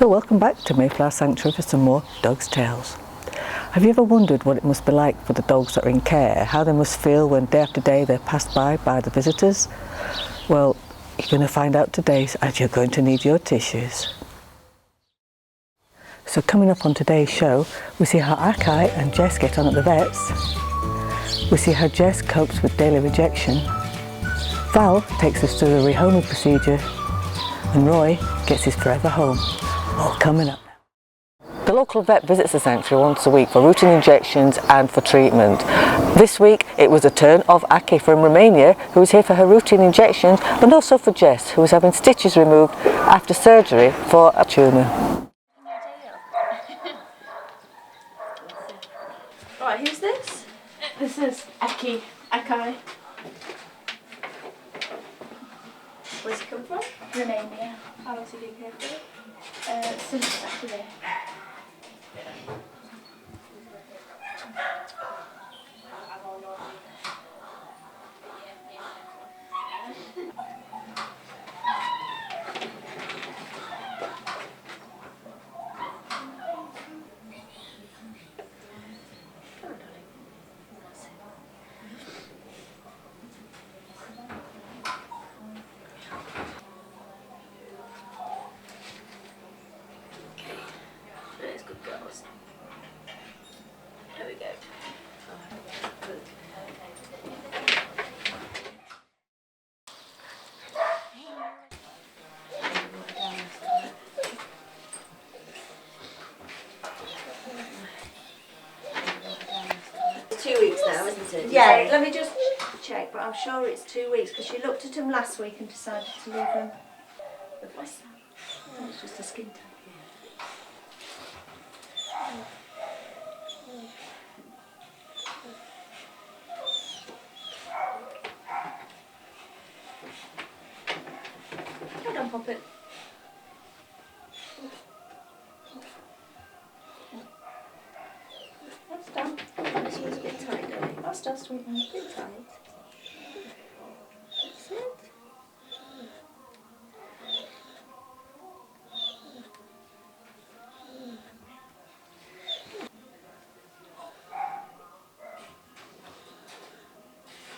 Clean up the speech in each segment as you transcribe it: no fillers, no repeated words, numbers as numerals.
So welcome back to Mayflower Sanctuary for some more Dogs Tales. Have you ever wondered what it must be like for the dogs that are in care, how they must feel when day after day they're passed by the visitors? Well, you're going to find out today, as you're going to need your tissues. So coming up on today's show, we see how Akai and Jess get on at the vets. We see how Jess copes with daily rejection. Val takes us through the rehoming procedure, and Roy gets his forever home. All coming up. The local vet visits the sanctuary once a week for routine injections and for treatment. This week it was the turn of Aki from Romania, who was here for her routine injections, but also for Jess, who was having stitches removed after surgery for a tumour. Right, who's this? This is Akai. Where's he come from? Romania. How long's he been here for? Since Saturday. There's good girls. There we go. 2 weeks now, isn't it? Yeah, let me just check, but I'm sure it's 2 weeks because she looked at him last week and decided to leave him. What's that? Oh, it's just a skin tag. Hold on, Puppet. That's done. This one's a bit tight, don't it? That's done, sweetheart. A bit tight. That's it.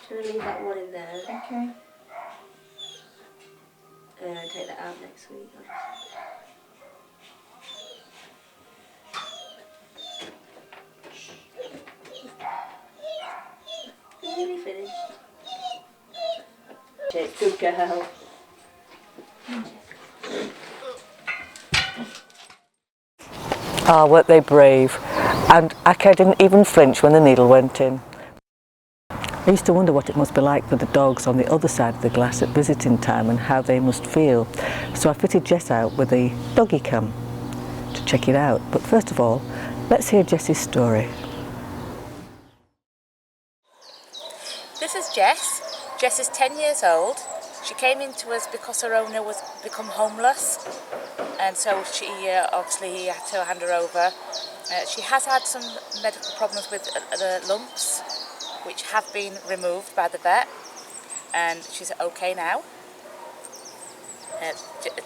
Should I leave that one in there? Okay. Take that out next week. Nearly finished. Good girl. Ah, weren't they brave? And Akai didn't even flinch when the needle went in. I used to wonder what it must be like for the dogs on the other side of the glass at visiting time and how they must feel. So I fitted Jess out with a doggy cam to check it out. But first of all, let's hear Jess's story. This is Jess. Jess is 10 years old. She came into us because her owner was become homeless, and so she obviously had to hand her over. She has had some medical problems with the lumps, which have been removed by the vet, and she's okay now.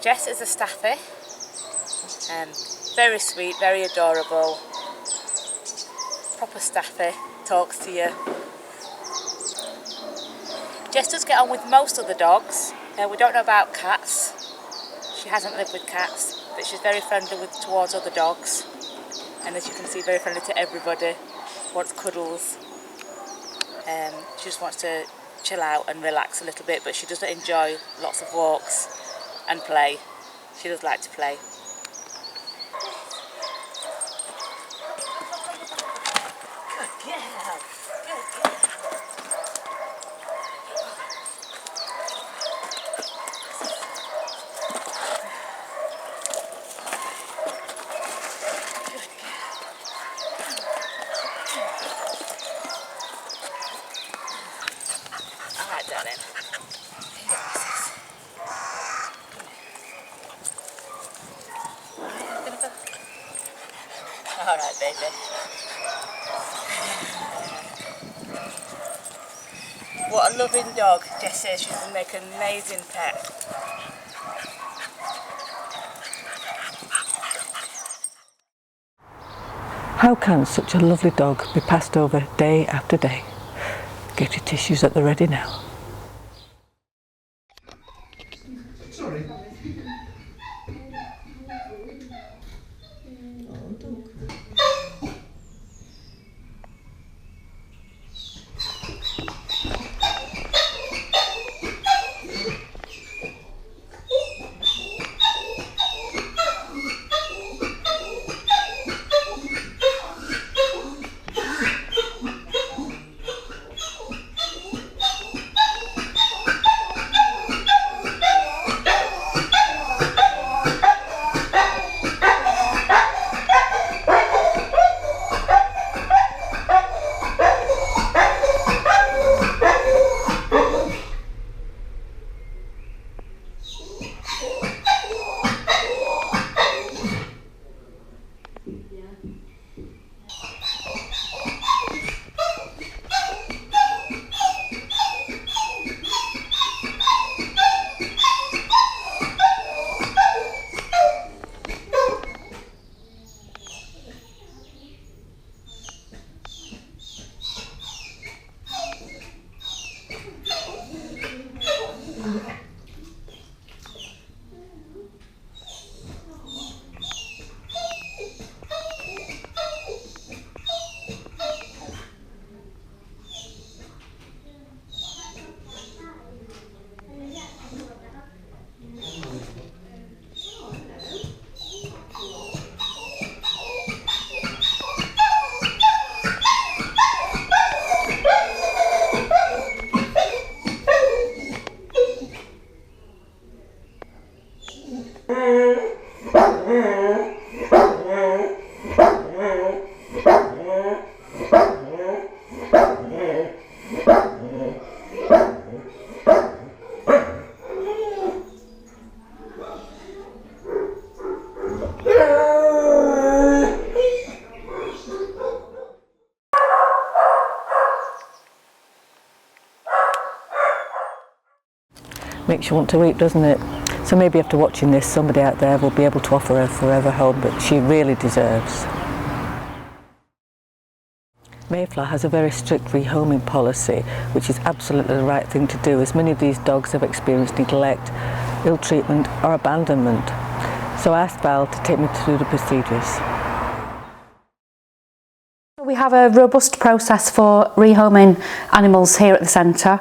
Jess is a staffy, very sweet, very adorable, proper staffy, talks to you. Jess does get on with most of the dogs. We don't know about cats. She hasn't lived with cats, but she's very friendly towards other dogs, and as you can see, very friendly to everybody, wants cuddles. She just wants to chill out and relax a little bit, but she doesn't enjoy lots of walks and play. She does like to play. Good girl. Good girl. Alright, darling. Alright, baby. What a loving dog. Jess says she's going to make an amazing pet. How can such a lovely dog be passed over day after day? Get your tissues at the ready now. Sorry. Makes you want to weep, doesn't it? So maybe after watching this, somebody out there will be able to offer her a forever home that she really deserves. Mayflower has a very strict rehoming policy, which is absolutely the right thing to do, as many of these dogs have experienced neglect, ill treatment or abandonment. So I asked Val to take me through the procedures. We have a robust process for rehoming animals here at the centre.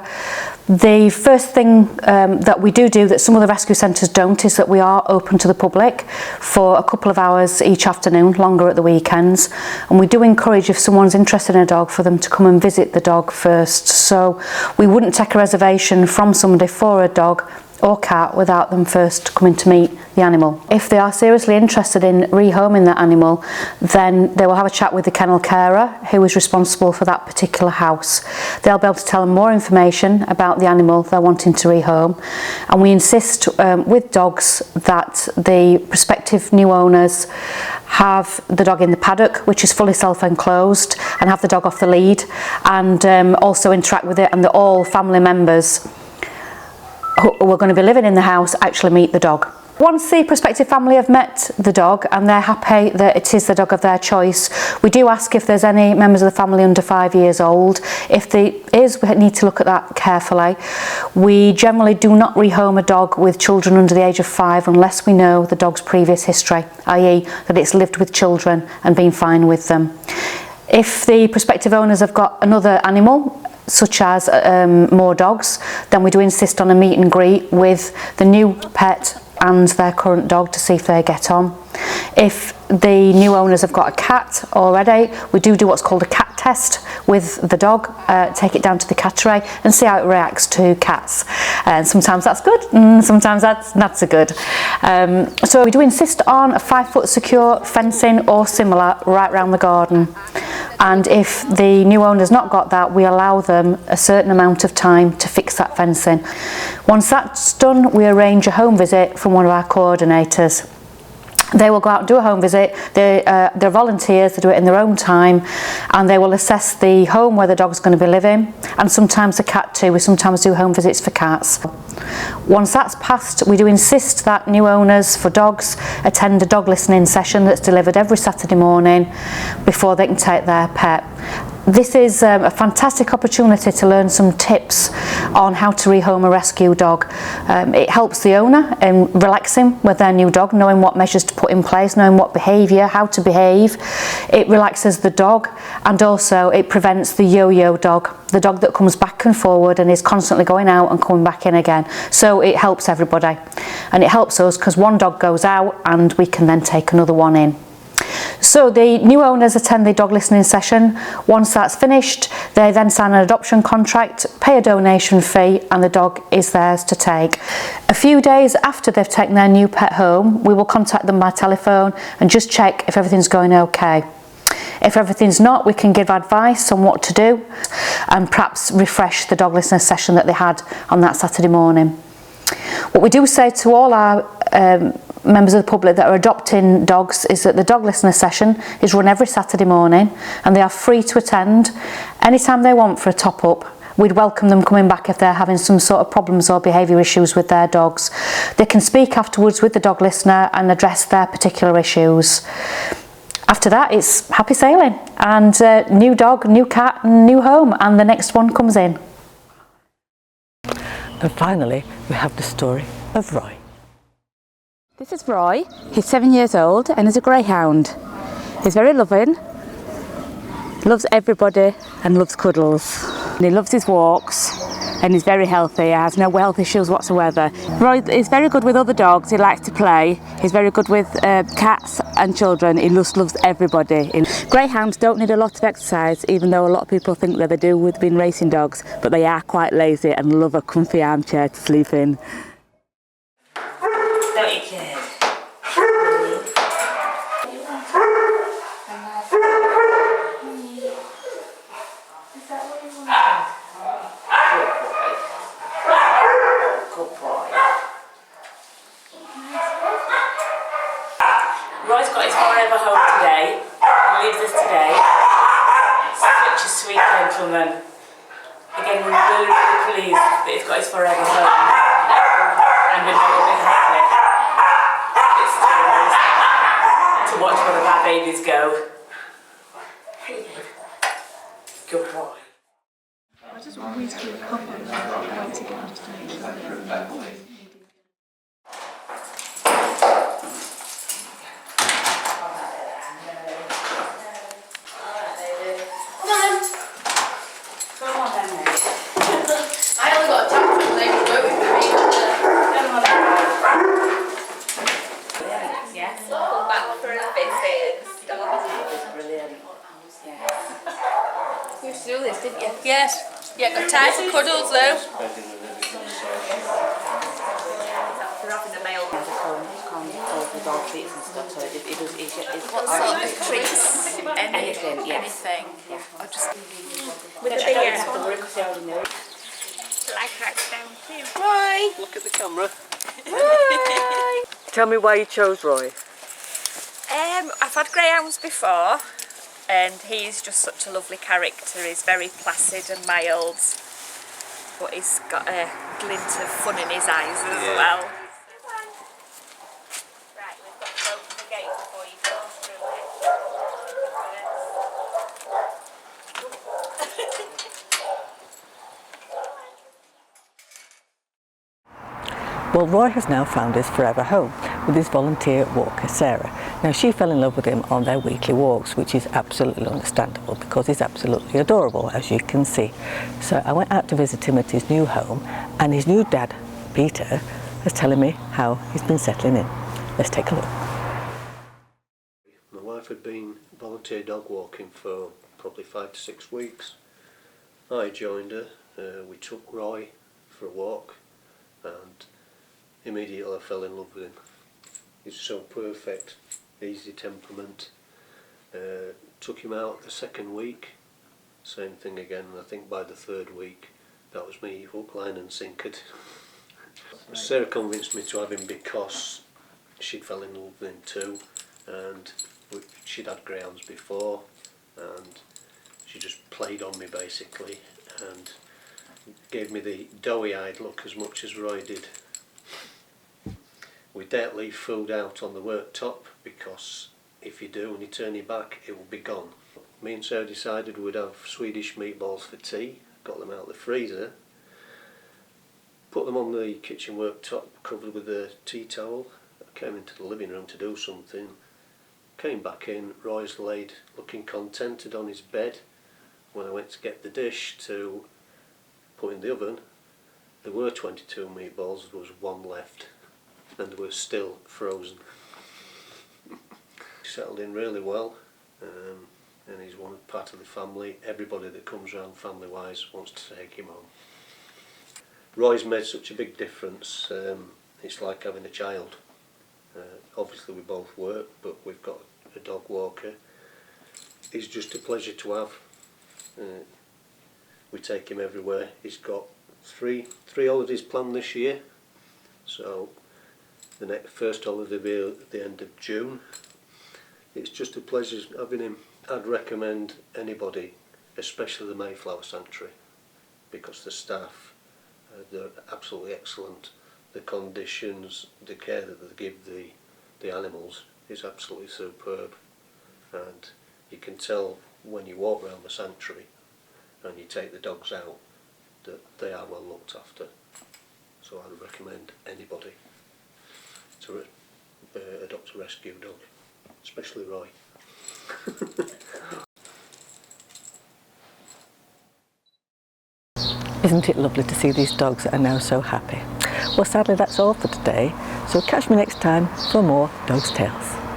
The first thing that we do that some of the rescue centres don't is that we are open to the public for a couple of hours each afternoon, longer at the weekends, and we do encourage, if someone's interested in a dog, for them to come and visit the dog first. So we wouldn't take a reservation from somebody for a dog or cat without them first coming to meet the animal. If they are seriously interested in rehoming that animal, then they will have a chat with the kennel carer who is responsible for that particular house. They'll be able to tell them more information about the animal they're wanting to rehome, and we insist with dogs that the prospective new owners have the dog in the paddock, which is fully self-enclosed, and have the dog off the lead, and also interact with it, and that all family members who are going to be living in the house actually meet the dog. Once the prospective family have met the dog and they're happy that it is the dog of their choice, we do ask if there's any members of the family under 5 years old. If there is, we need to look at that carefully. We generally do not rehome a dog with children under the age of 5 unless we know the dog's previous history, i.e. that it's lived with children and been fine with them. If the prospective owners have got another animal, such as more dogs, then we do insist on a meet and greet with the new pet and their current dog to see if they get on. If the new owners have got a cat already, we do what's called a cat test with the dog, take it down to the cattery and see how it reacts to cats. And sometimes that's good, and sometimes that's not so good. So we do insist on a 5-foot secure fencing or similar right round the garden. And if the new owner's not got that, we allow them a certain amount of time to fix that fencing. Once that's done, we arrange a home visit from one of our coordinators. They will go out and do a home visit. They're volunteers, they do it in their own time, and they will assess the home where the dog's going to be living, and sometimes the cat too. We sometimes do home visits for cats. Once that's passed, we do insist that new owners for dogs attend a dog listening session that's delivered every Saturday morning before they can take their pet. This is a fantastic opportunity to learn some tips on how to rehome a rescue dog. It helps the owner in relaxing with their new dog, knowing what measures to put in place, knowing what behaviour, how to behave. It relaxes the dog, and also it prevents the yo-yo dog, the dog that comes back and forward and is constantly going out and coming back in again. So it helps everybody, and it helps us because one dog goes out and we can then take another one in. So the new owners attend the dog listening session. Once that's finished, they then sign an adoption contract, pay a donation fee, and the dog is theirs to take. A few days after they've taken their new pet home, we will contact them by telephone and just check if everything's going okay. If everything's not, we can give advice on what to do and perhaps refresh the dog listener session that they had on that Saturday morning. What we do say to all our members of the public that are adopting dogs is that the dog listener session is run every Saturday morning, and they are free to attend anytime they want for a top up. We'd welcome them coming back if they're having some sort of problems or behaviour issues with their dogs. They can speak afterwards with the dog listener and address their particular issues. After that, it's happy sailing, and new dog, new cat, new home, and the next one comes in. And finally, we have the story of Roy. This is Roy. He's 7 years old and is a greyhound. He's very loving, loves everybody and loves cuddles. And he loves his walks and he's very healthy. He has no health issues whatsoever. Roy is very good with other dogs. He likes to play. He's very good with cats and children. He just loves everybody. Greyhounds don't need a lot of exercise, even though a lot of people think that they do with being racing dogs, but they are quite lazy and love a comfy armchair to sleep in. Don't you, kid? Roy's got his forever home today. He leaves us today. Such a sweet gentleman. Again, we're really, really pleased that he's got his forever home. And we know he'll be happy. It's still really sad to watch one of our babies go. Good boy. I just always do a couple of them to get understanding. You used to do this, didn't you? Yes. Yeah, got time for cuddles, Lou. They're having a male. What sort of treats? Anything, yeah. Anything. Yeah. Or just with a beer. Like that down too. Roy! Look at the camera. Roy! Tell me why you chose Roy. I've had greyhounds before, and he's just such a lovely character. He's very placid and mild, but he's got a glint of fun in his eyes as well. Right, we've got to open the gate before you go through it. Well, Roy has now found his forever home with his volunteer walker, Sarah. Now, she fell in love with him on their weekly walks, which is absolutely understandable because he's absolutely adorable, as you can see. So I went out to visit him at his new home, and his new dad, Peter, is telling me how he's been settling in. Let's take a look. My wife had been volunteer dog walking for probably 5 to 6 weeks. I joined her. We took Roy for a walk, and immediately I fell in love with him. He's so perfect, easy temperament. Took him out the second week, same thing again, and I think by the third week that was me hook, line and sinkered. Sarah convinced me to have him because she fell in love with him too, and she'd had greyhounds before, and she just played on me basically, and gave me the doughy-eyed look as much as Roy did. We don't leave food out on the worktop, because if you do and you turn your back, it will be gone. Me and Sarah decided we'd have Swedish meatballs for tea, got them out of the freezer, put them on the kitchen worktop covered with a tea towel. I came into the living room to do something, came back in, Roy's laid looking contented on his bed. When I went to get the dish to put in the oven, there were 22 meatballs, there was one left, and they were still frozen. He settled in really well, and he's one part of the family. Everybody that comes around family wise wants to take him home. Roy's made such a big difference, it's like having a child. Obviously we both work, but we've got a dog walker. He's just a pleasure to have. We take him everywhere. He's got three holidays planned this year, so the first holiday will be at the end of June. It's just a pleasure having him. I'd recommend anybody, especially the Mayflower Sanctuary, because the staff, they're absolutely excellent. The conditions, the care that they give the animals is absolutely superb, and you can tell when you walk around the sanctuary and you take the dogs out that they are well looked after. So I would recommend anybody to adopt a rescue dog, especially Roy. Isn't it lovely to see these dogs that are now so happy? Well, sadly that's all for today, so catch me next time for more Dogs Tales.